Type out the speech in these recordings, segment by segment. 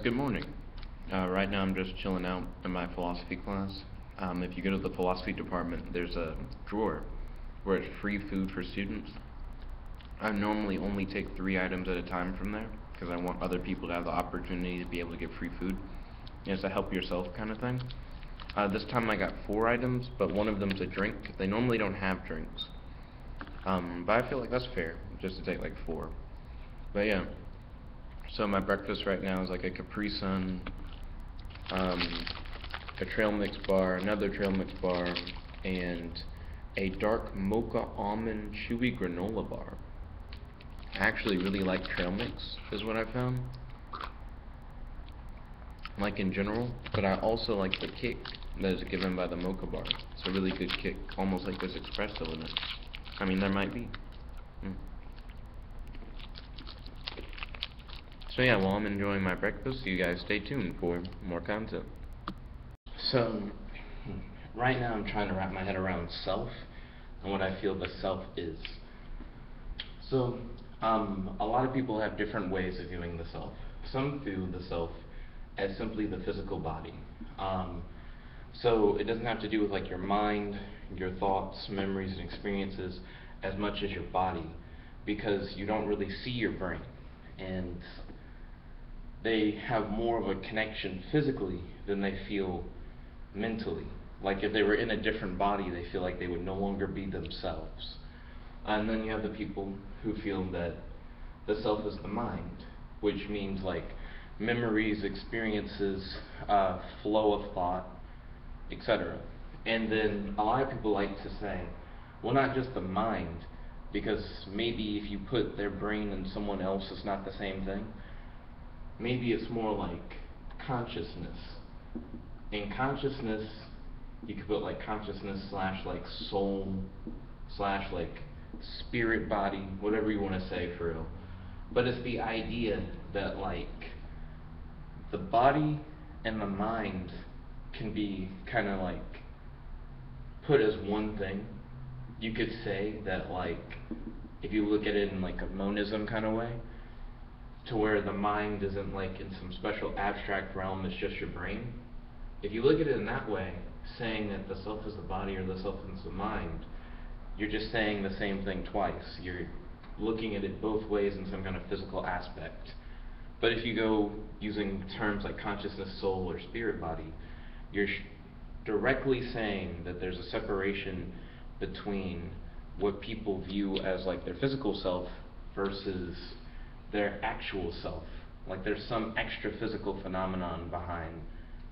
Good morning. Right now I'm just chilling out in my philosophy class. If you go to the philosophy department, there's a drawer where it's free food for students. I normally only take 3 items at a time from there because I want other people to have the opportunity to be able to get free food. It's a help yourself kind of thing. This time I got 4 items, but one of them's a drink. They normally don't have drinks. But I feel like that's fair, just to take like 4. But yeah. So my breakfast right now is like a Capri Sun, a trail mix bar, another trail mix bar, and a dark mocha almond chewy granola bar. I actually really like trail mix, is what I found. Like in general, but I also like the kick that is given by the mocha bar. It's a really good kick, almost like there's espresso in it. I mean, there might be. So yeah, while I'm enjoying my breakfast, you guys stay tuned for more content. So, right now I'm trying to wrap my head around self and what I feel the self is. So, a lot of people have different ways of viewing the self. Some view the self as simply the physical body. So it doesn't have to do with like your mind, your thoughts, memories, and experiences as much as your body, because you don't really see your brain, and they have more of a connection physically than they feel mentally. Like if they were in a different body, they feel like they would no longer be themselves. And then you have the people who feel that the self is the mind, which means like memories, experiences, flow of thought, etc. And then a lot of people like to say, well, not just the mind, because maybe if you put their brain in someone else, it's not the same thing. Maybe it's more like consciousness. In consciousness, you could put like consciousness / like soul / like spirit body, whatever you want to say for real. But it's the idea that like the body and the mind can be kind of like put as one thing. You could say that like if you look at it in like a monism kind of way, to where the mind isn't like in some special abstract realm, it's just your brain. If you look at it in that way, saying that the self is the body or the self is the mind, you're just saying the same thing twice. You're looking at it both ways in some kind of physical aspect. But if you go using terms like consciousness, soul, or spirit body, you're directly saying that there's a separation between what people view as like their physical self versus their actual self. Like there's some extra physical phenomenon behind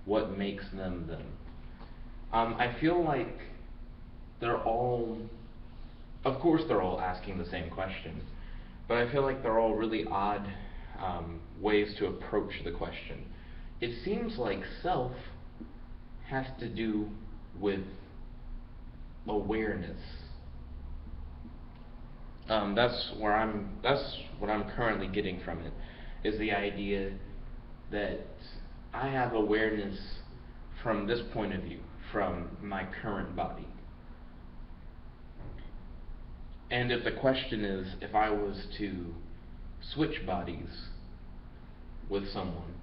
what makes them them. I feel like they're all, of course they're all asking the same question, but I feel like they're all really odd ways to approach the question. It seems like self has to do with awareness. That's what I'm currently getting from it, is the idea that I have awareness from this point of view, from my current body. And if the question is, if I was to switch bodies with someone,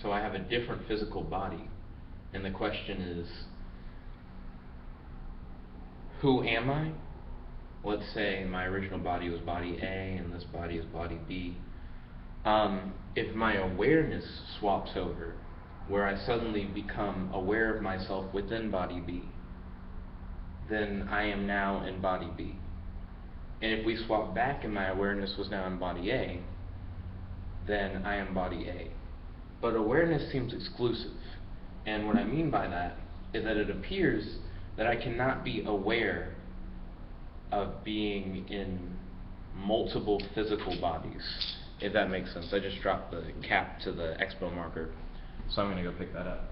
so I have a different physical body, and the question is, who am I? Let's say my original body was body A and this body is body B. If my awareness swaps over, where I suddenly become aware of myself within body B, then I am now in body B. And if we swap back and my awareness was now in body A, then I am body A. But awareness seems exclusive. And what I mean by that is that it appears that I cannot be aware of being in multiple physical bodies, if that makes sense. I just dropped the cap to the expo marker, so I'm going to go pick that up.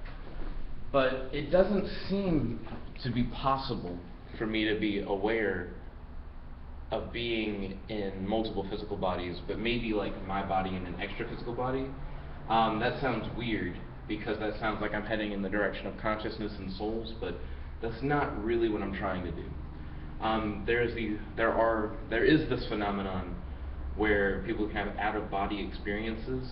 But it doesn't seem to be possible for me to be aware of being in multiple physical bodies, but maybe like my body in an extra physical body. That sounds weird, because that sounds like I'm heading in the direction of consciousness and souls, but that's not really what I'm trying to do. There is this phenomenon where people can have out-of-body experiences,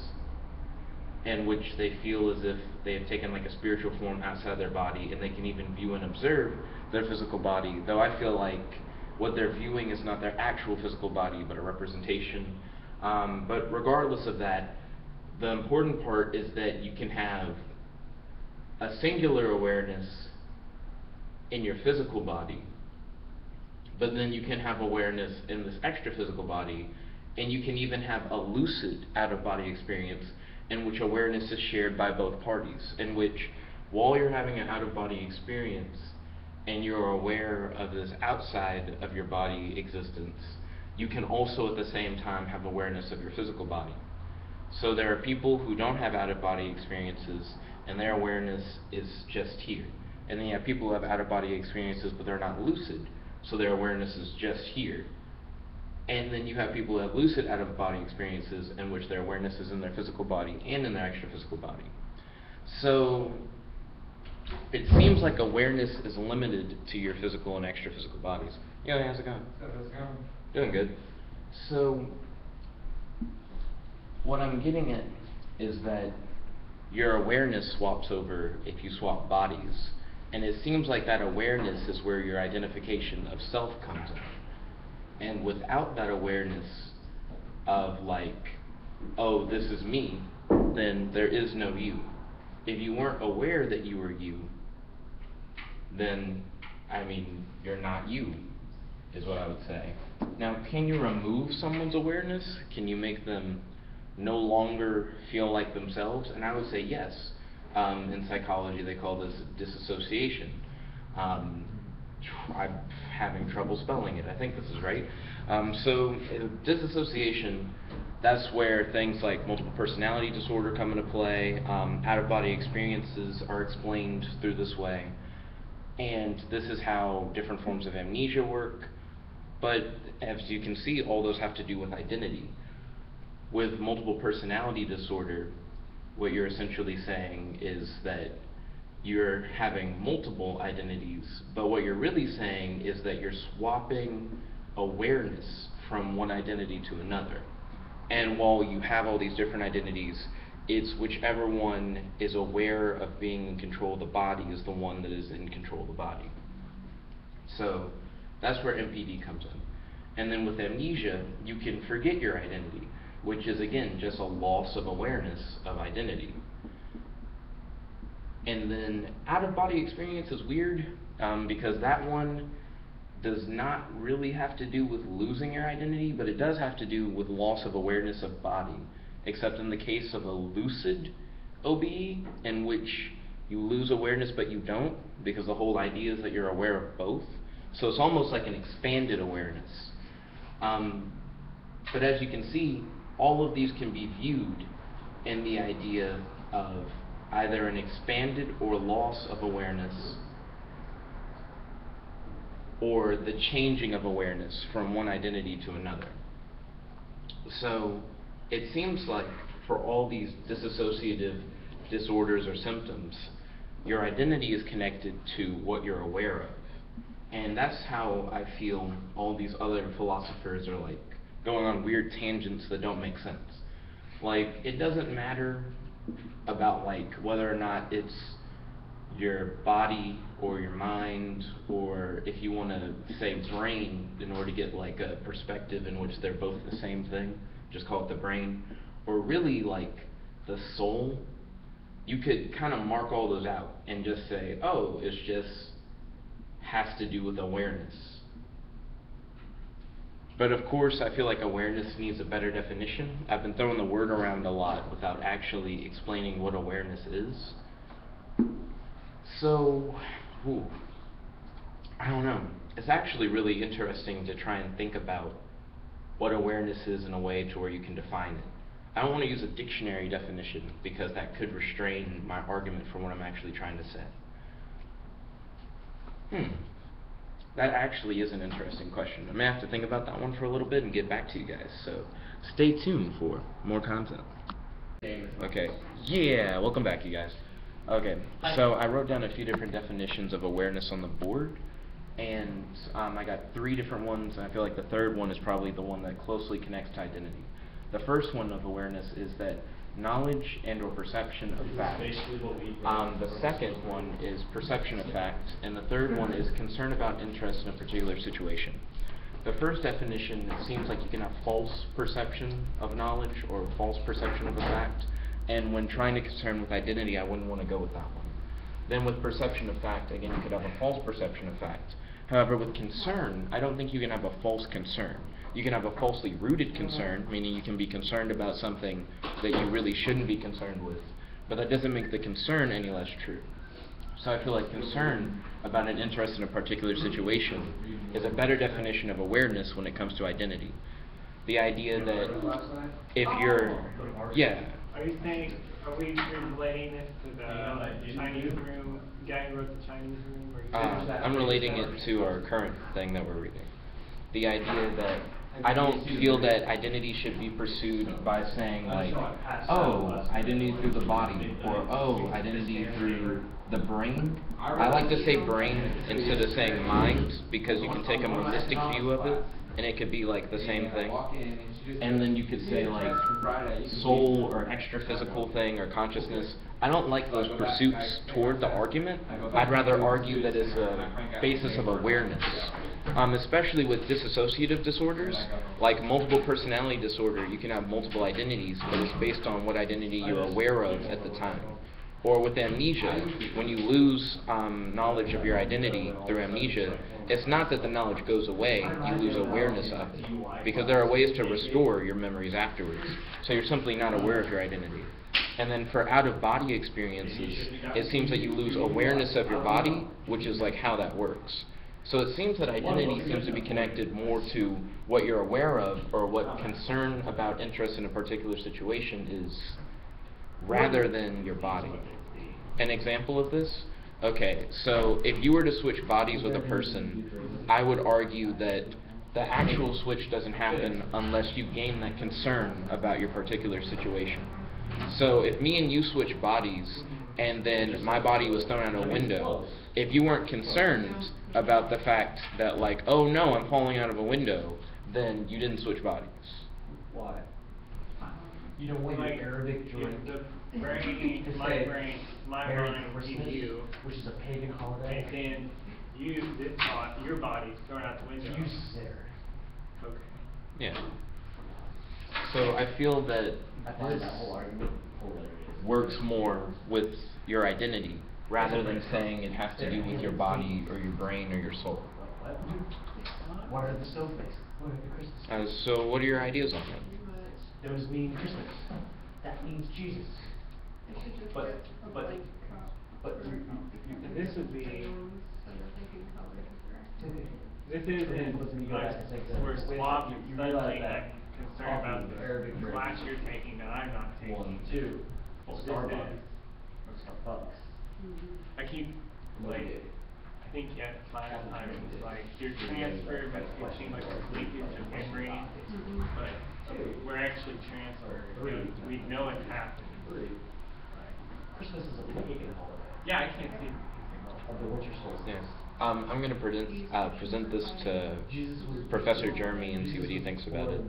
in which they feel as if they have taken like a spiritual form outside their body, and they can even view and observe their physical body, though I feel like what they're viewing is not their actual physical body, but a representation. But regardless of that, the important part is that you can have a singular awareness in your physical body, but then you can have awareness in this extra physical body, and you can even have a lucid out-of-body experience in which awareness is shared by both parties, in which while you're having an out-of-body experience and you're aware of this outside of your body existence, you can also at the same time have awareness of your physical body. So there are people who don't have out-of-body experiences and their awareness is just here. And then you have people who have out-of-body experiences but they're not lucid, so their awareness is just here. And then you have people who have lucid out-of-body experiences in which their awareness is in their physical body and in their extra-physical body. So it seems like awareness is limited to your physical and extra-physical bodies. Yo, how's it going? How's it going? Doing good. So what I'm getting at is that your awareness swaps over if you swap bodies. And it seems like that awareness is where your identification of self comes in. And without that awareness of like, oh, this is me, then there is no you. If you weren't aware that you were you, then, I mean, you're not you, is what I would say. Now, can you remove someone's awareness? Can you make them no longer feel like themselves? And I would say yes. In psychology, they call this disassociation. I'm having trouble spelling it. I think this is right. So disassociation, that's where things like multiple personality disorder come into play. Out-of-body experiences are explained through this way. And this is how different forms of amnesia work. But as you can see, all those have to do with identity. With multiple personality disorder, what you're essentially saying is that you're having multiple identities, but what you're really saying is that you're swapping awareness from one identity to another. And while you have all these different identities, it's whichever one is aware of being in control of the body is the one that is in control of the body. So that's where MPD comes in. And then with amnesia, you can forget your identity, which is again just a loss of awareness of identity. And then out-of-body experience is weird because that one does not really have to do with losing your identity, but it does have to do with loss of awareness of body, except in the case of a lucid OBE, in which you lose awareness but you don't, because the whole idea is that you're aware of both. So it's almost like an expanded awareness. But as you can see, all of these can be viewed in the idea of either an expanded or loss of awareness, or the changing of awareness from one identity to another. So it seems like for all these dissociative disorders or symptoms, your identity is connected to what you're aware of. And that's how I feel all these other philosophers are like going on weird tangents that don't make sense. Like, it doesn't matter about like whether or not it's your body or your mind, or if you want to say brain in order to get like a perspective in which they're both the same thing, just call it the brain, or really like the soul. You could kind of mark all those out and just say, oh, it's just has to do with awareness. But of course, I feel like awareness needs a better definition. I've been throwing the word around a lot without actually explaining what awareness is. So, I don't know. It's actually really interesting to try and think about what awareness is in a way to where you can define it. I don't want to use a dictionary definition because that could restrain my argument from what I'm actually trying to say. That actually is an interesting question. I'm going to have to think about that one for a little bit and get back to you guys. So stay tuned for more content. Okay. Yeah, welcome back, you guys. Okay, so I wrote down a few different definitions of awareness on the board, and I got 3 different ones, and I feel like the third one is probably the one that closely connects to identity. The first one of awareness is that knowledge and or perception of fact. The second one is perception of fact, and the third one is concern about interest in a particular situation. The first definition, it seems like you can have false perception of knowledge or false perception of a fact, and when trying to concern with identity, I wouldn't want to go with that one. Then with perception of fact, again, you could have a false perception of fact. However, with concern, I don't think you can have a false concern. You can have a falsely rooted concern, meaning you can be concerned about something that you really shouldn't be concerned with, but that doesn't make the concern any less true. So I feel like concern about an interest in a particular situation is a better definition of awareness when it comes to identity. The idea that if you're, yeah. Are you saying, are we relating this to the Chinese room, guy who wrote the Chinese room? I'm relating it to our current thing that we're reading. The idea that I don't feel that identity should be pursued by saying like, oh, identity through the body, or oh, identity through the brain. I like to say brain instead of saying mind, because you can take a monistic view of it, and it could be like the same thing. And then you could say like soul or extra physical thing or consciousness. I don't like those pursuits toward the argument. I'd rather argue that it's a basis of awareness. Especially with dissociative disorders, like multiple personality disorder, you can have multiple identities, but it's based on what identity you're aware of at the time. Or with amnesia, when you lose knowledge of your identity through amnesia, it's not that the knowledge goes away, you lose awareness of it. Because there are ways to restore your memories afterwards. So you're simply not aware of your identity. And then for out-of-body experiences, it seems that you lose awareness of your body, which is like how that works. So it seems that identity seems to be connected more to what you're aware of or what concern about interest in a particular situation is, rather than your body. An example of this? Okay, so if you were to switch bodies with a person, I would argue that the actual switch doesn't happen unless you gain that concern about your particular situation. So if me and you switch bodies, and then my body was thrown out a window, if you weren't concerned about the fact that like, oh no, I'm falling out of a window, then you didn't switch bodies. Why? You know what like, Arabic drink? The brain, my brain, my mind, you, which is a pagan holiday. And then you, this thought, your body's thrown out the window. You there. Okay. Yeah. So I feel that I find that whole argument hilarious. Works more with your identity, rather than saying it has to do with your body or your brain or your soul. What are the snowflakes? What are the Christmas? So what are your ideas on that? Those mean Christmas. That means Jesus. But this would be. This isn't like we're swapping suddenly that concern about the class you're taking that I'm not taking. 1, 2. Well, Starbucks. Starbucks. I keep like I think at last time it was like your transfer but it seemed like it's leakage of memory, but we're actually transferred. We know it happened. Christmas is a pagan holiday. Yeah, I can't see. Of the winter solstice. Yeah. I'm going to present this to Professor Jeremy and see what he thinks about it.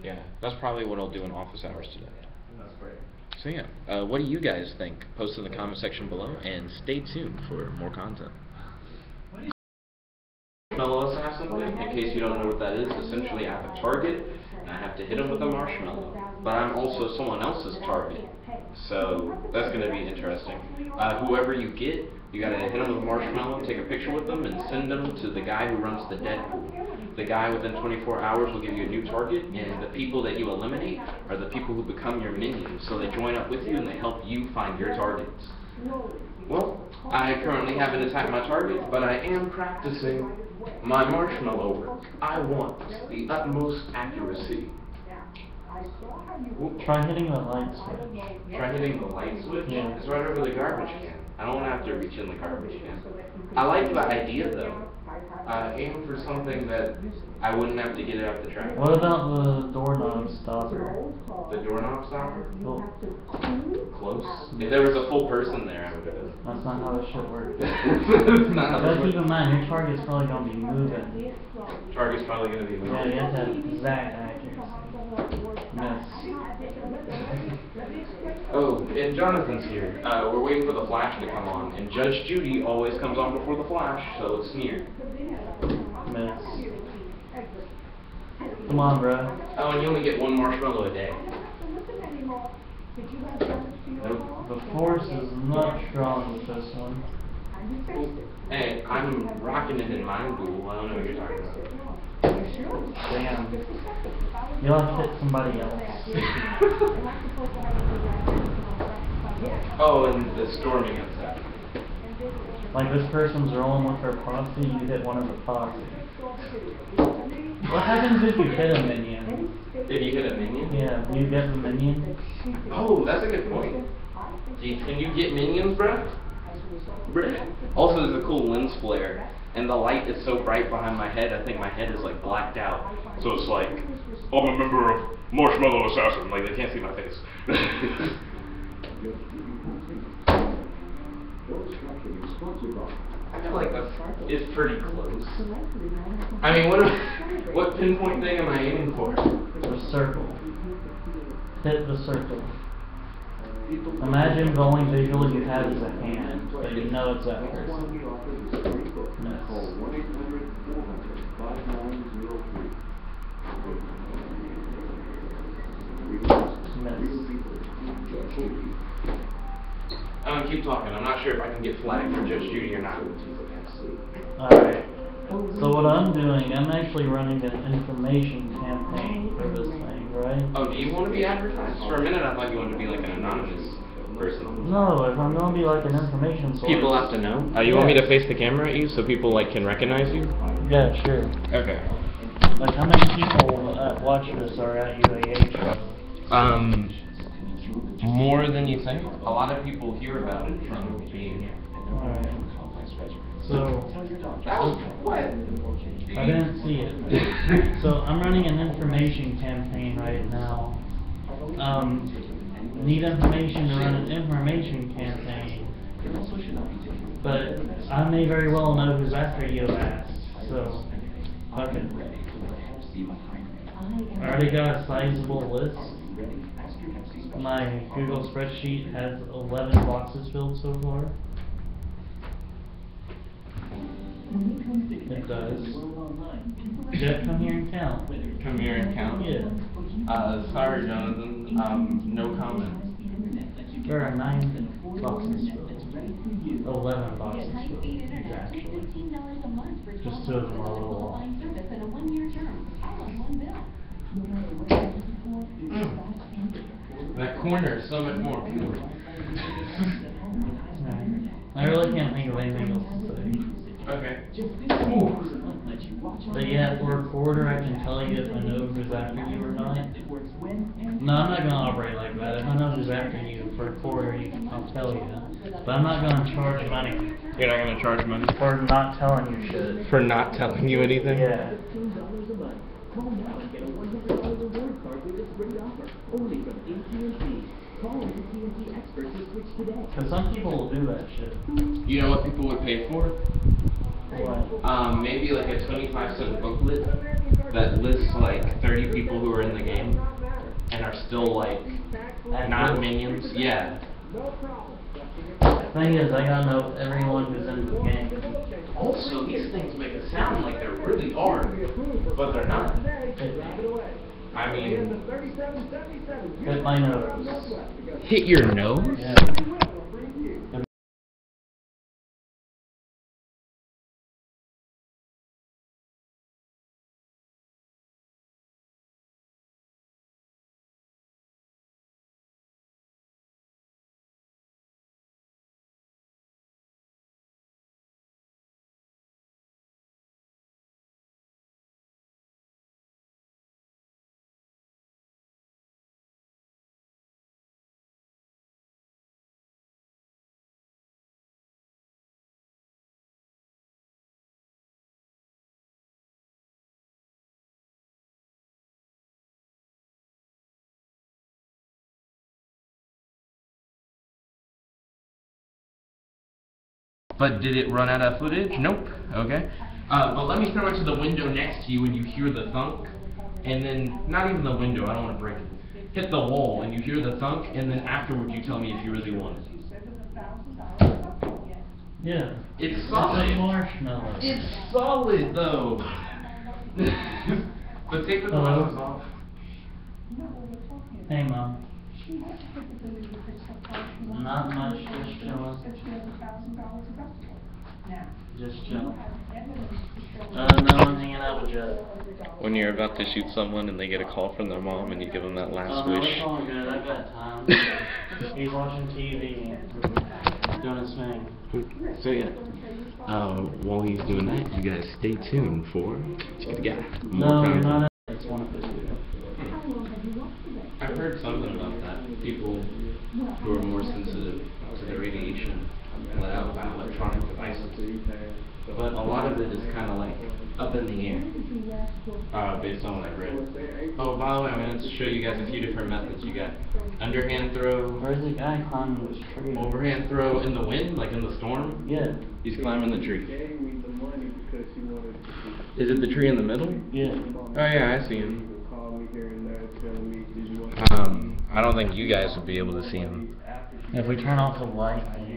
Yeah, that's probably what I'll do in office hours today. That's great. So yeah, what do you guys think? Post in the comment section below, and stay tuned for more content. Marshmallows have something, in case you don't know what that is. Essentially, I have a target, and I have to hit them with a marshmallow. But I'm also someone else's target, so that's going to be interesting. Whoever you get, you got to hit them with a marshmallow, take a picture with them, and send them to the guy who runs the Deadpool. The guy within 24 hours will give you a new target, and the people that you eliminate are the people who become your minions. So they join up with you and they help you find your targets. Well, I currently haven't attacked my target, but I am practicing my marshmallow work. I want the utmost accuracy. Try hitting the light switch. Try hitting the light switch? Yeah. It's right over the garbage can. I don't have to reach in the garbage can. I like the idea though. Aim for something that I wouldn't have to get it out the trash. What about the doorknob stopper? The doorknob stopper? Well, Close. If there was a full person there, I would have. that's not how it should work. It's not how But it keep in works. mind, your target's probably going to be moving. Target's probably going to be Yeah, moving. you have to have exact accuracy. Miss. Oh, and Jonathan's here. We're waiting for the flash to come on, and Judge Judy always comes on before the flash, so it's near. Miss. Come on, bro. Oh, and you only get one marshmallow a day. The force is not strong with this one. Hey, I'm rocking it in Mind Duel. I don't know what you're talking about. Damn. You'll have to hit somebody else. Oh, and the storming outside. Like this person's rolling with their posse, you hit one of the posse. What happens if you hit a minion? If you hit a minion? Yeah, you get the minion. Oh, that's a good point. Can you get minions, bruh? Also, there's a cool lens flare, and the light is so bright behind my head, I think my head is like blacked out. So it's like, I'm a member of Marshmallow Assassin, like they can't see my face. I feel like that is pretty close. I mean, what pinpoint thing am I aiming for? The circle. Hit the circle. Imagine the only visual you have is a hand, but you know it's that person. Miss. I'm gonna keep talking. I'm not sure if I can get flagged for Judge Judy or not. Alright. So what I'm doing, I'm actually running an information campaign for this thing, right? Oh, do you want to be advertised? For a minute I thought you wanted to be like an anonymous person. No, if I'm going to be like an information source. People have to know? You want me to face the camera at you so people like can recognize you? Yeah, sure. Okay. Like how many people that watch this are at UAH? More than you think. A lot of people hear about it from being. Alright. So, What? I didn't see it. So I'm running an information campaign right now. Need information to run an information campaign. But I may very well know who's after you asked. So, okay. I already got a sizable list. My Google spreadsheet has 11 boxes filled so far. It does. Jeff, come here and count. Come here and count? Yeah. Sorry, Jonathan. No comment. There are 9 boxes filled. 11 boxes filled, actually. Just 2 of them are a little off. That corner is so much more pure. I really can't think of anything else to say. Okay. But yeah, for a quarter I can tell you if I know who's after you or not. No, I'm not going to operate like that. If I know who's after you for a quarter, I'll tell you. But I'm not going to charge money. You're not going to charge money? For not telling you shit. For not telling you anything? Yeah. Because some people will do that shit. You know what people would pay for? What? Maybe like a 25-cent booklet that lists like 30 people who are in the game and are still like not minions. Yeah. The thing is, I gotta know everyone who's in the game. Also, these things make it sound like they're really hard, but they're not. I mean, Hit my nose. hit your nose? Yeah. But did it run out of footage? Nope. Okay. But let me throw it to the window next to you when you hear the thunk. And then, not even the window, I don't want to break it. hit the wall and you hear the thunk, and then afterwards you tell me if you really want it. Yeah. It's It's solid. like marshmallow. It's solid though. But take the Hello? glasses off. Hey, Mom. Not much, just chilling. Just chilling. No, I'm hanging out with Jeff. When you're about to shoot someone and they get a call from their mom and you give them that last No, wish. it's all good. I've got time. He's watching TV and doing his thing. So yeah, while he's doing that, you guys stay tuned for No, you're not. It's one of the two. I've heard something about that. People who are more sensitive to the radiation let out by electronic devices. But a lot of it is kind of like up in the air, based on what I've read. Oh, by the way, I'm going to show you guys a few different methods. You got underhand throw, Where's the guy climbing this tree? overhand throw in the wind, like in the storm. Yeah. He's climbing the tree. Is it the tree in the middle? Yeah. Oh yeah, I see him. I don't think you guys would be able to see him. If we turn off the light, then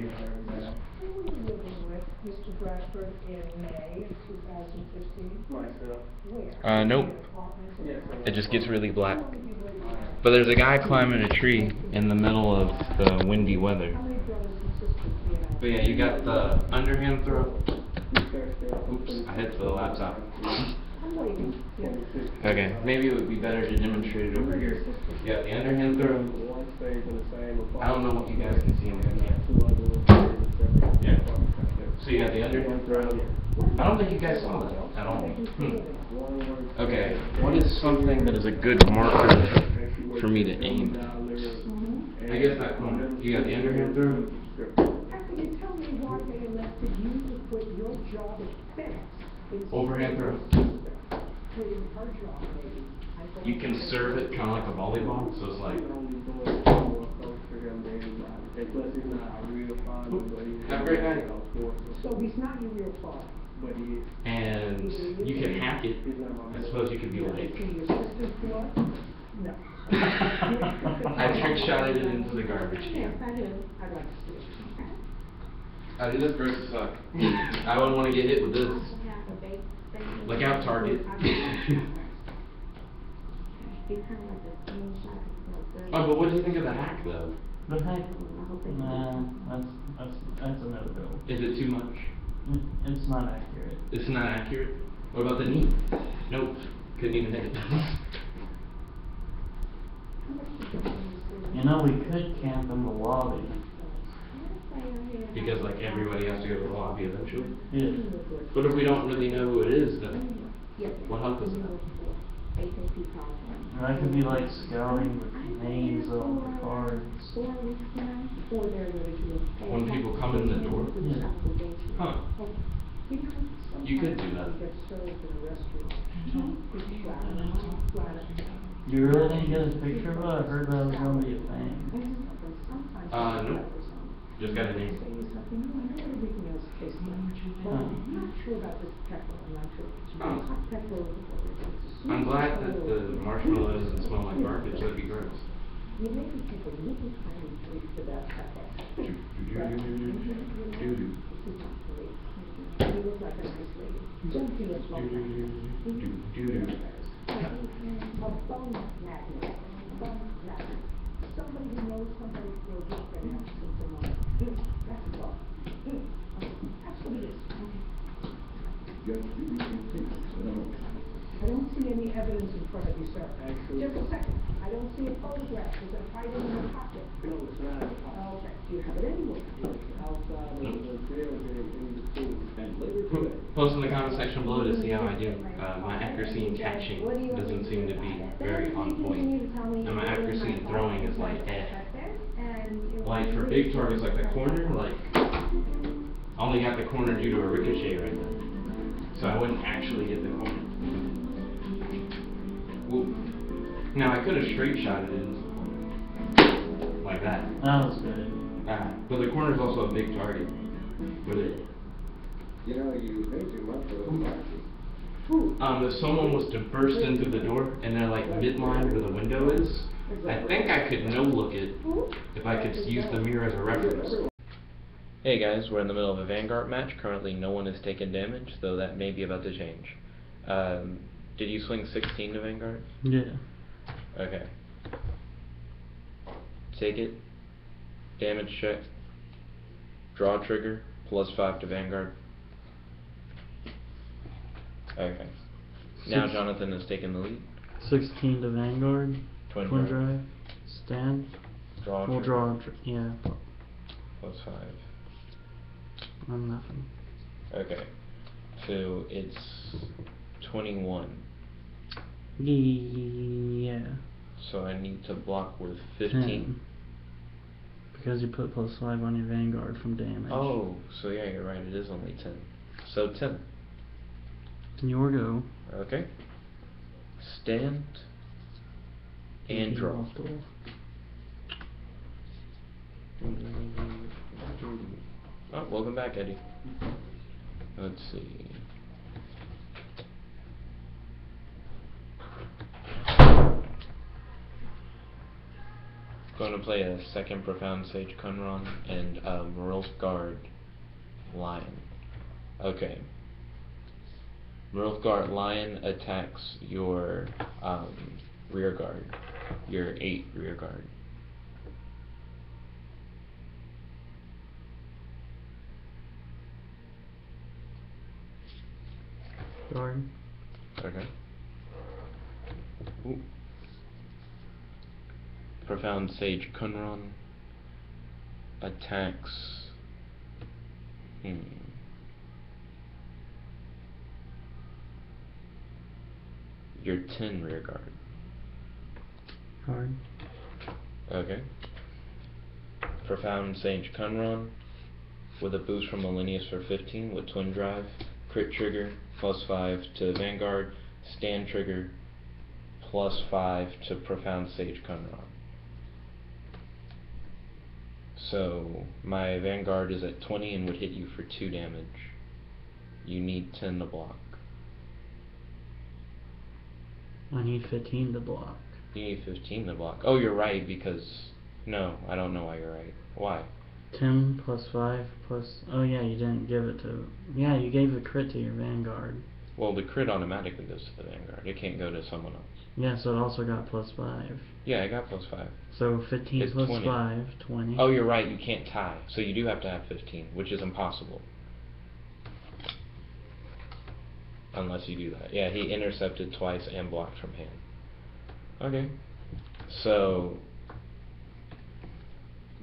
Nope. It just gets really black. But there's a guy climbing a tree in the middle of the windy weather. But yeah, you got the underhand throw. Oops, I hit the laptop. Okay, maybe it would be better to demonstrate it over here. You got the underhand throw. I don't know what you guys can see in there. Yeah. So you got the underhand throw. I don't think you guys saw that at all. Okay, what is something that is a good marker for me to aim? I guess that corner. You got the underhand throw. Overhand throw. You can serve it kind of like a volleyball, so it's like. Have a great night. So he's not your real father. And you can hack it. I suppose you could be like. No. I trick shotted it into the garbage can. I'd like to see it. Dude, this versus suck. I wouldn't want to get hit with this. Look out, target. Oh, but what do you think of the hack, though? the heck? Nah, that's a no-go. Is it too much? It's not accurate. It's not accurate? What about the knee? Nope. Couldn't even hit it. You know, we could camp in the lobby. Because, like, everybody has to go to the lobby eventually. Yeah. But if we don't really know who it is, then what help is that? And I could be, like, scouting with names on the cards. When people come in the door? Yeah. Huh. You could do that. You really think you get a picture of it? I heard that was going to be a thing. Nope. Just got a name. I'm glad that the marshmallow doesn't smell like garbage. That'd be gross. Somebody who knows somebody who will get their house in the money. That's all. Absolutely. I don't see any evidence in front of you, sir. Just a second. I don't see a photograph. Is it hiding in your pocket? No, it's not. Okay. Do you have it anywhere? Post in the comment section below to see how I do. My accuracy in catching doesn't seem to be very on point. And my accuracy in throwing is like Like for big targets like the corner, like I only got the corner due to a ricochet right there. So I wouldn't actually hit the corner. Whoop. Now I could have straight shot it in like that. That was good. But the corner is also a big target with it. You know, you made too much of those boxes. If someone was to burst in through the door and they're like midline where the window is, I think I could no-look it if I could use the mirror as a reference. Hey guys, we're in the middle of a Vanguard match. Currently no one has taken damage, though that may be about to change. Did you swing 16 to Vanguard? Yeah. Okay. Take it. Damage check. Draw trigger. +5 to Vanguard. Okay. Now Jonathan has taken the lead. 16 to Vanguard. Twin Twin drive. drive. Stand. Draw We'll trigger. yeah. +5. I'm nothing. Okay. So it's 21. Yeah. So I need to block with 15. 10. Because you put +5 on your Vanguard from damage. Oh, so yeah, you're right, it is only 10. So 10. Your go. Okay. Stand. And draw. Oh, welcome back, Eddie. Let's see. Going to play a second Profound Sage Kunron and Morel's Guard Lion. Okay. Morel's Guard Lion attacks your rear guard, your 8 rear guard. Guard. Okay. Ooh. Profound Sage Kunron attacks your 10 rear guard. Guard. Okay. Profound Sage Kunron with a boost from Millennius for 15 with Twin Drive, crit trigger, +5 to Vanguard, stand trigger, +5 to Profound Sage Kunron. So my Vanguard is at 20 and would hit you for 2 damage. You need 10 to block. I need 15 to block. You need 15 to block. Oh, you're right, because... No, I don't know why you're right. Why? 10 +5 plus... Oh yeah, you didn't give it to... Yeah, you gave the crit to your Vanguard. Well, the crit automatically goes to the Vanguard. It can't go to someone else. Yeah, so it also got +5. Yeah, I got +5. So 15 It's plus 20. 5, 20. Oh, you're right, you can't tie. So you do have to have 15, which is impossible. Unless you do that. Yeah, he intercepted twice and blocked from hand. Okay. So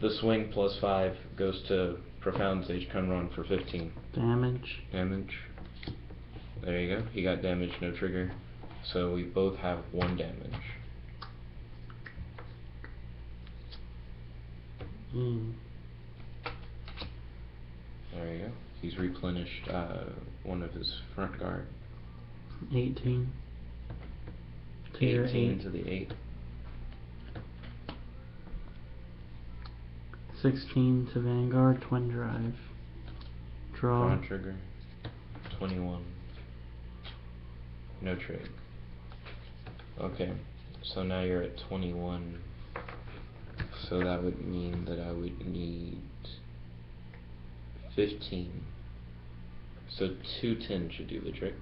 the swing +5 goes to Profound Sage Kunron for 15. Damage. Damage. There you go. He got damage, no trigger. So we both have 1 damage. There you go. He's replenished one of his front guard. 18. To your 18 8. to the 8. 16 to Vanguard, Twin Drive. Draw. Draw trigger. 21. No trig. Okay. So now you're at 21. So that would mean that I would need 15. So 210 should do the trick.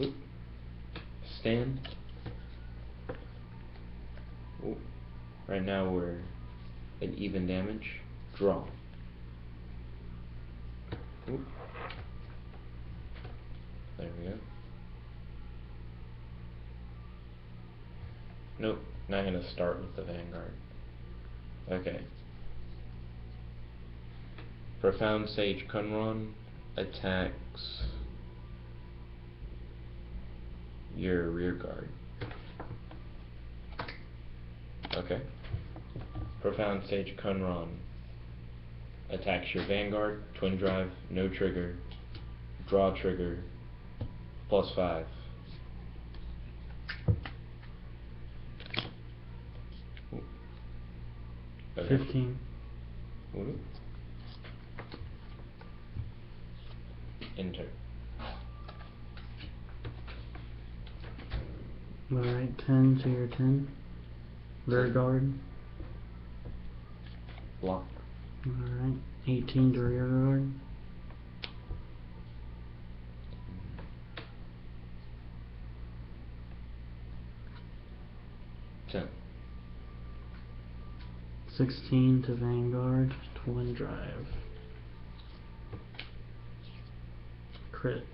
Oop. Stand. Oop. Right now we're at even damage. Draw. Oop. There we go. Nope, not gonna start with the Vanguard. Okay. Profound Sage Kunron attacks your rear guard. Okay. Profound Sage Kunron attacks your Vanguard, Twin Drive, no trigger, draw trigger, +5. Okay. 15. Ooh. Enter. Alright, 10 to your 10. Rear guard. Block. Alright. 18 to rear guard. Ten. 16 to vanguard. Twin drive. Crit.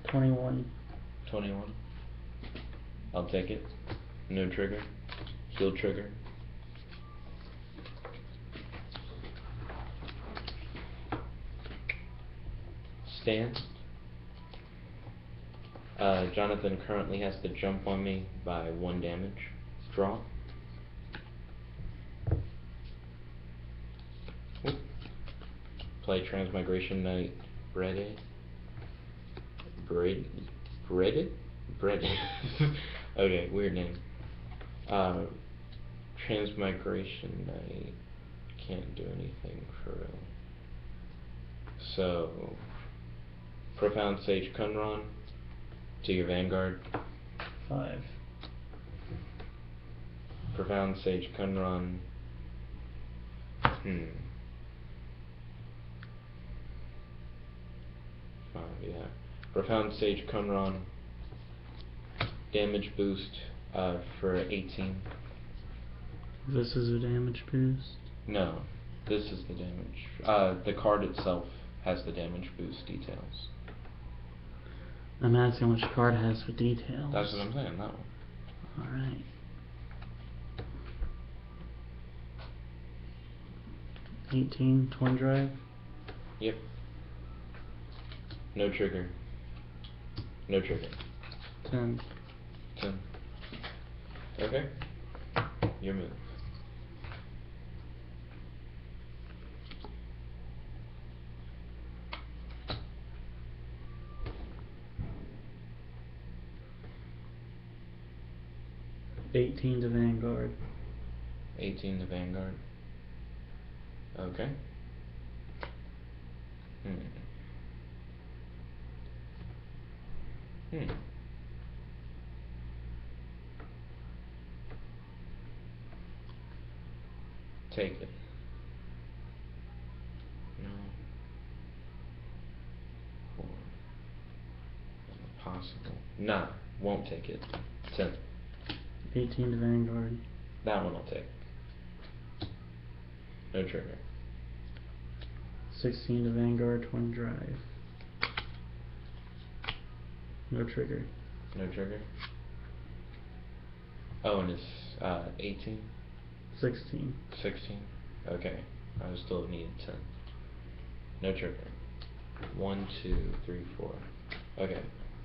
21. 21. I'll take it. No trigger. Heal trigger. Stand. Jonathan currently has to jump on me by 1 damage. Draw. Oop. Play Transmigration Knight. Breaded. Breaded? Okay, weird name. Transmigration Knight can't do anything for real. So, Profound Sage Kunron to your Vanguard. 5. Profound Sage Kunron. Yeah. Profound Sage Kunron. Damage boost for 18. This is a damage boost. No, this is the damage. The card itself has the damage boost details. I'm asking which card has the details. That's what I'm saying, that one. Alright. 18, twin drive. Yep. No trigger. No trigger. 10. 10. Okay. Your move. $18 to vanguard. 18 to Vanguard. Okay. Take it. No. 4. Possible. Nah, won't take it. 10. 18 to vanguard. That one I'll take. No trigger. 16 to vanguard, twin drive. No trigger. No trigger. Oh, and it's 18? 16. 16? Okay. I still needed 10. No trigger. 1, 2, 3, 4. Okay.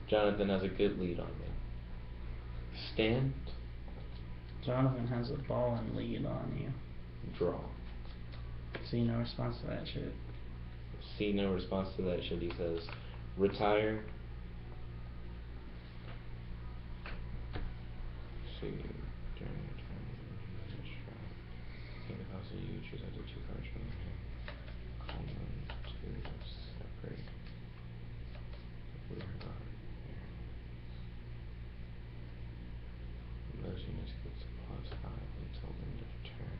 Jonathan has a good lead on me. Stand. Jonathan has a ball and lead on you. Draw. See no response to that shit. See no response to that shit. He says, retire. See, during your time, think of how you choose either 2 cards from the hand. Call them to separate. We are not here. Those units get +5 until end of turn.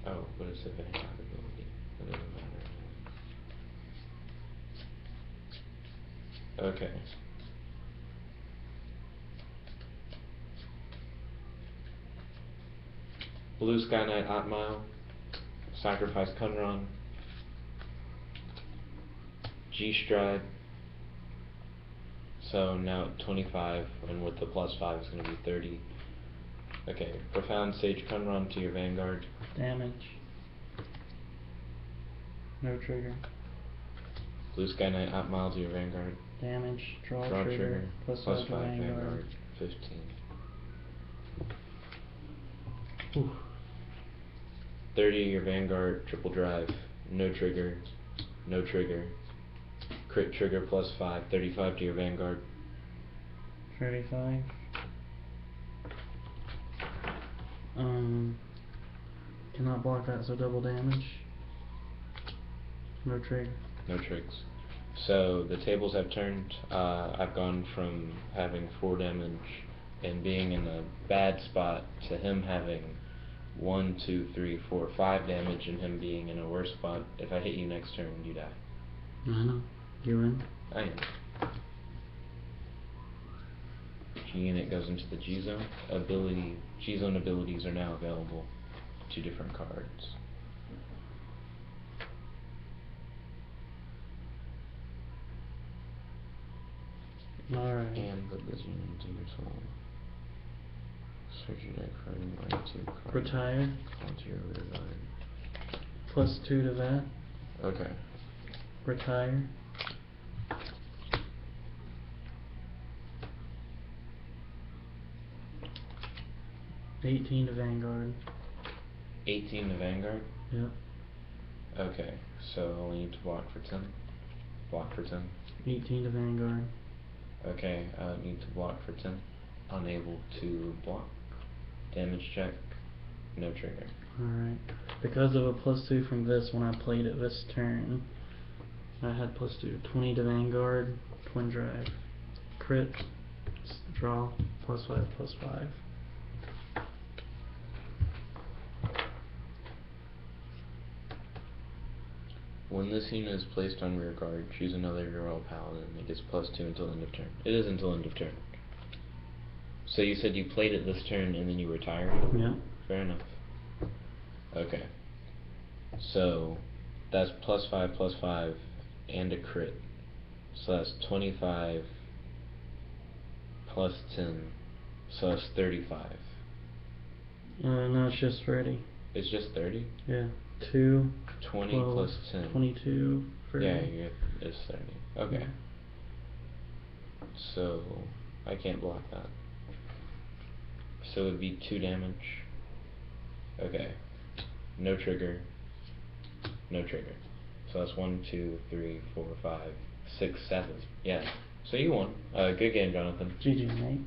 Oh, but it's a Vanguard ability. That doesn't matter. Okay. Blue Sky Knight Atmile. Sacrifice Kunron. G-Stride. So now 25, and with the +5 it's going to be 30. Okay, Profound Sage Kunron to your Vanguard. Damage. No trigger. Blue Sky Knight Atmile to your Vanguard. Damage. Draw, Draw trigger. Plus +5 to 5 vanguard. Vanguard. 15. Oof. 30 your Vanguard. Triple drive. No trigger. No trigger. Crit trigger +5. 35 to your Vanguard. 35. Cannot block that, so double damage. No trigger. No trigs. So the tables have turned. I've gone from having 4 damage and being in a bad spot to him having 1, 2, 3, 4, 5 damage and him being in a worse spot. If I hit you next turn, you die. I know. You win. I am. G unit goes into the G zone. G zone abilities are now available. 2 different cards. Alright. And put this unit into your soul. Search your deck for any line 2 card. Retire. Call to your rear line. +2 to that. Okay. Retire. $18 to Vanguard. 18 to Vanguard? Yep. Okay, so I only need to block for 10. Block for 10. 18 to Vanguard. Okay, I need to block for 10. Unable to block. Damage check. No trigger. Alright. Because of a +2 from this, when I played it this turn, I had +2. 20 to Vanguard. Twin drive. Crit. Draw. +5/+5. When this unit is placed on rear guard, choose another Royal Paladin. It gets +2 until end of turn. It is until end of turn. So you said you played it this turn and then you retired? Yeah. Fair enough. Okay. So that's +5/+5 and a crit. So that's 25 plus 10. So that's 35. No, it's just 30. It's just 30? Yeah. 2. 20 12, plus 10. 22. 30. Yeah, it's 30. Okay. So I can't block that. So it would be 2 damage. Okay. No trigger. No trigger. So that's 1, 2, 3, 4, 5, 6, 7. Yeah. So you won. Good game, Jonathan. GG, mate.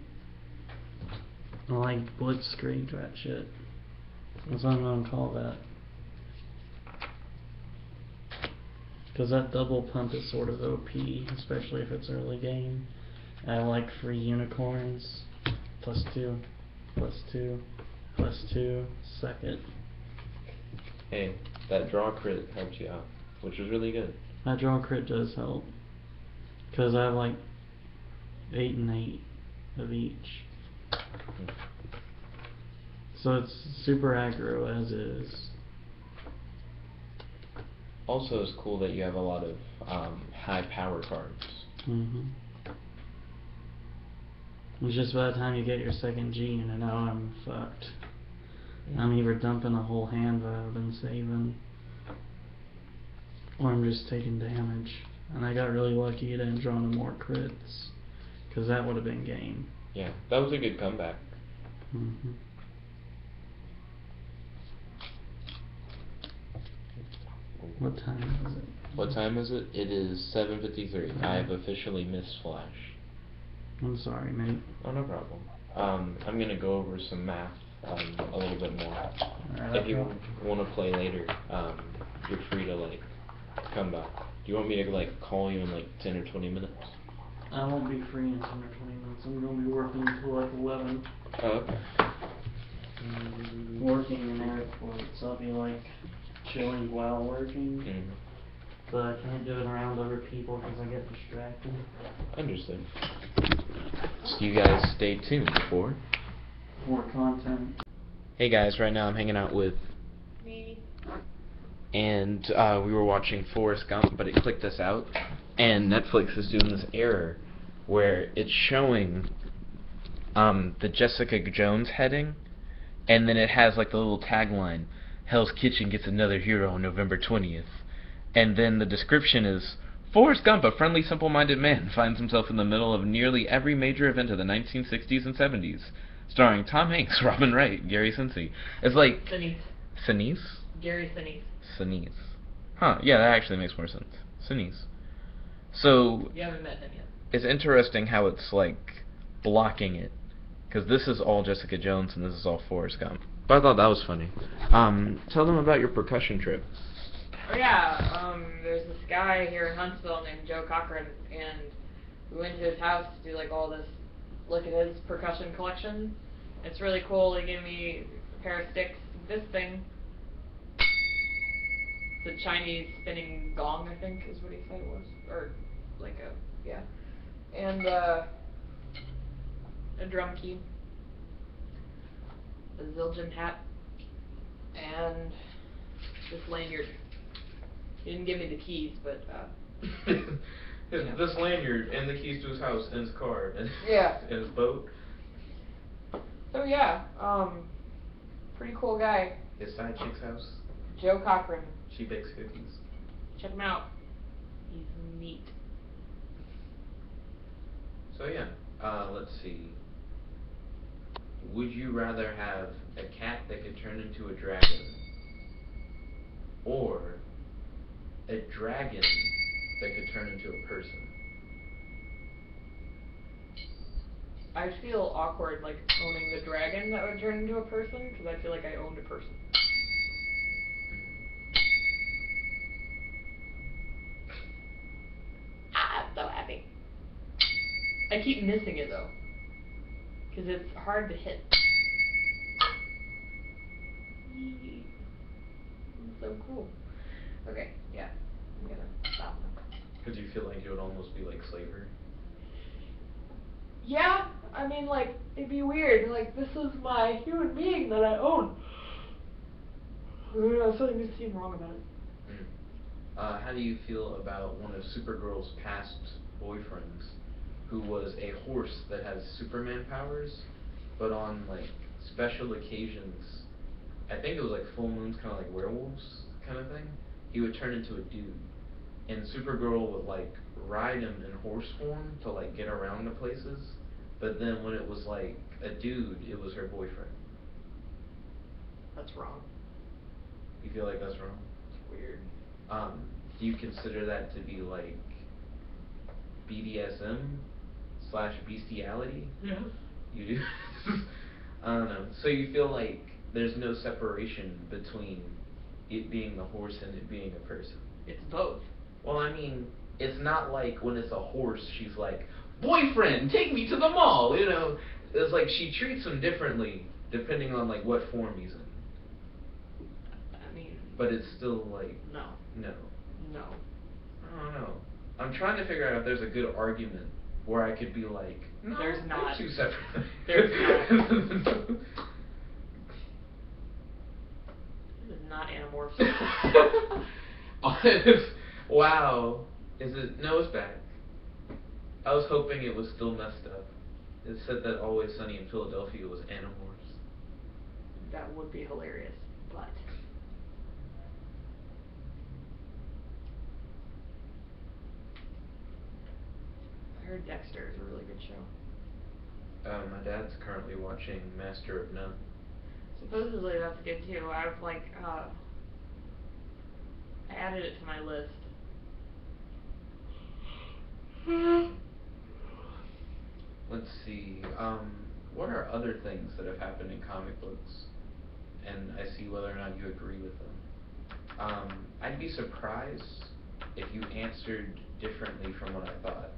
I like blitzkrieg that shit. That's what I'm gonna call that. Because that double pump is sort of OP, especially if it's early game. I like free unicorns. +2, +2, +2, second. Hey, that draw crit helped you out, which was really good. That draw crit does help. Because I have like 8 and 8 of each. So it's super aggro as is. Also, it's cool that you have a lot of high power cards. It's just by the time you get your second G unit, now I'm fucked. I'm either dumping a whole hand that I've been saving, or I'm just taking damage. And I got really lucky that I didn't draw no more crits, because that would have been game. Yeah, that was a good comeback. What time is it? What time is it? It is 7:53. I have officially missed Flash. I'm sorry, mate. Oh, no problem. I'm gonna go over some math a little bit more. Alright, If you want to play later, you're free to like come back. Do you want me to like call you in like 10 or 20 minutes? I won't be free in 10 or 20 minutes. I'm gonna be working until like 11. Oh, okay. Working in airports, so I'll be like chilling while working. But I can't do it around other people because I get distracted. Understood. So you guys stay tuned for More content. Hey guys, right now I'm hanging out with Me. and we were watching Forrest Gump, but it clicked us out, and Netflix is doing this error where it's showing the Jessica Jones heading, and then it has like the little tagline, Hell's Kitchen gets another hero on November 20th, and then the description is, Forrest Gump, a friendly, simple-minded man, finds himself in the middle of nearly every major event of the 1960s and 70s, starring Tom Hanks, Robin Wright, Gary Sinise. It's like... Sinise. Sinise? Gary Sinise. Sinise. Huh, yeah, that actually makes more sense. Sinise. So... You haven't met him yet. It's interesting how it's, like, blocking it. Because this is all Jessica Jones and this is all Forrest Gump. But I thought that was funny. Tell them about your percussion trip. Oh yeah, there's this guy here in Huntsville named Joe Cochran, and we went to his house to do like all this look at his percussion collection. It's really cool. He gave me a pair of sticks. This thing. The Chinese spinning gong, I think, is what he said it was. Or, like a, yeah. And, a drum key. A Zildjian hat. And this lanyard. He didn't give me the keys, but, yeah. This lanyard and the keys to his house and his car and, Yeah. and his boat. So, yeah, pretty cool guy. His side chick's house. Joe Cochran. She bakes cookies. Check him out. He's neat. So yeah, let's see. Would you rather have a cat that could turn into a dragon, or a dragon that could turn into a person? I feel awkward, like, owning the dragon that would turn into a person, because I feel like I owned a person. Ah, I'm so happy. I keep missing it, though, because it's hard to hit. Yee. It's so cool. Okay, yeah, I'm gonna stop now. Because you feel like it would almost be like slavery? Yeah, I mean, like, it'd be weird. Like, this is my human being that I own. I don't know, something just seemed wrong about it. How do you feel about one of Supergirl's past boyfriends, who was a horse that has Superman powers, but on, like, special occasions, I think it was like full moons, kind of like werewolves kind of thing, he would turn into a dude. And Supergirl would, like, ride him in horse form to, like, get around to places. But then when it was, like, a dude, it was her boyfriend. That's wrong. You feel like that's wrong? It's weird. Do you consider that to be, like, BDSM / bestiality? Yeah. You do? I don't know. So you feel like there's no separation between it being the horse and it being a person? It's both. Well, I mean, it's not like when it's a horse, she's like, boyfriend, take me to the mall, you know? It's like she treats him differently depending on, like, what form he's in. I mean... But it's still, like... No. No. No. I don't know. I'm trying to figure out if there's a good argument where I could be like, no, There's not. they're two separate. There's not. This is not anamorphic. Wow. Is it? No, it's back. I was hoping it was still messed up. It said that Always Sunny in Philadelphia was Animorphs. That would be hilarious, but... I heard Dexter is a really good show. My dad's currently watching Master of None. Supposedly that's good too. I've like, I added it to my list. Let's see. What are other things that have happened in comic books? And I see whether or not you agree with them. I'd be surprised if you answered differently from what I thought.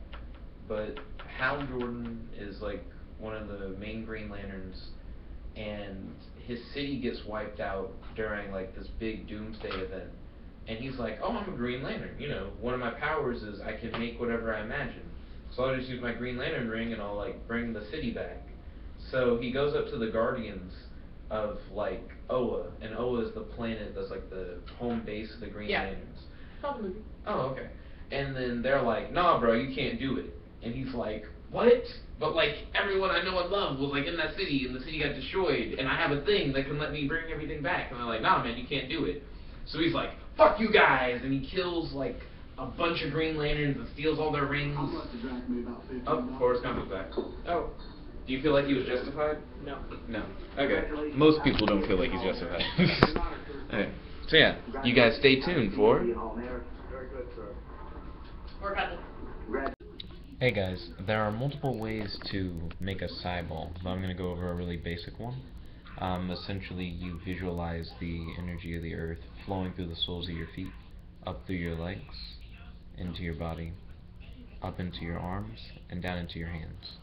But Hal Jordan is like one of the main Green Lanterns, and his city gets wiped out during like this big doomsday event. And he's like, oh, I'm a Green Lantern, you know, one of my powers is I can make whatever I imagine. So I'll just use my Green Lantern ring and I'll like bring the city back. So he goes up to the Guardians of like Oa, and Oa is the planet that's like the home base of the Green Lanterns. Saw the movie. Oh, okay. And then they're like, nah bro, you can't do it. And he's like, what? But like everyone I know and love was like in that city, and the city got destroyed, and I have a thing that can let me bring everything back. And they're like, nah man, you can't do it. So he's like, fuck you guys, and he kills like a bunch of Green Lanterns and steals all their rings. Oh, Forrest Gump is back. Oh. Do you feel like he was justified? No. No. Okay. Most people don't feel like he's justified. Okay. So yeah, you guys stay tuned for... Or got this. Hey guys, there are multiple ways to make a Cyball, but I'm going to go over a really basic one. Essentially, you visualize the energy of the earth flowing through the soles of your feet, up through your legs, into your body, up into your arms, and down into your hands.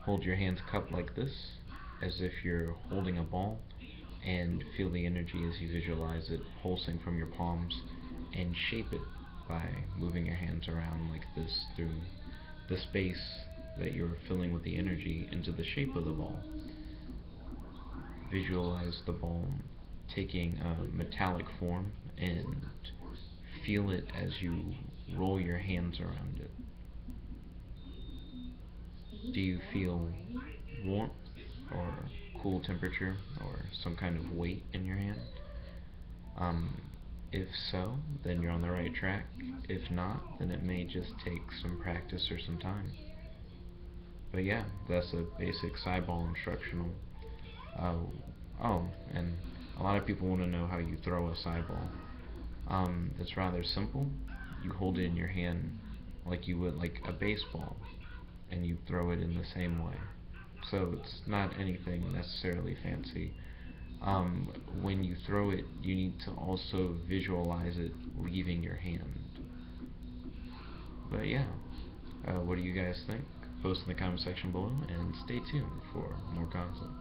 hold your hands cupped like this, as if you're holding a ball, and feel the energy as you visualize it pulsing from your palms, and shape it by moving your hands around like this through the space that you're filling with the energy into the shape of the ball. Visualize the ball taking a metallic form and feel it as you roll your hands around it. Do you feel warmth or cool temperature or some kind of weight in your hand? If so, then you're on the right track. If not, then it may just take some practice or some time. But yeah, that's a basic sideball instructional. Oh, and a lot of people want to know how you throw a sideball. It's rather simple. You hold it in your hand like you would like a baseball, and you throw it in the same way. So it's not anything necessarily fancy. When you throw it, you need to also visualize it leaving your hand. But yeah, what do you guys think? Post in the comment section below, and stay tuned for more content.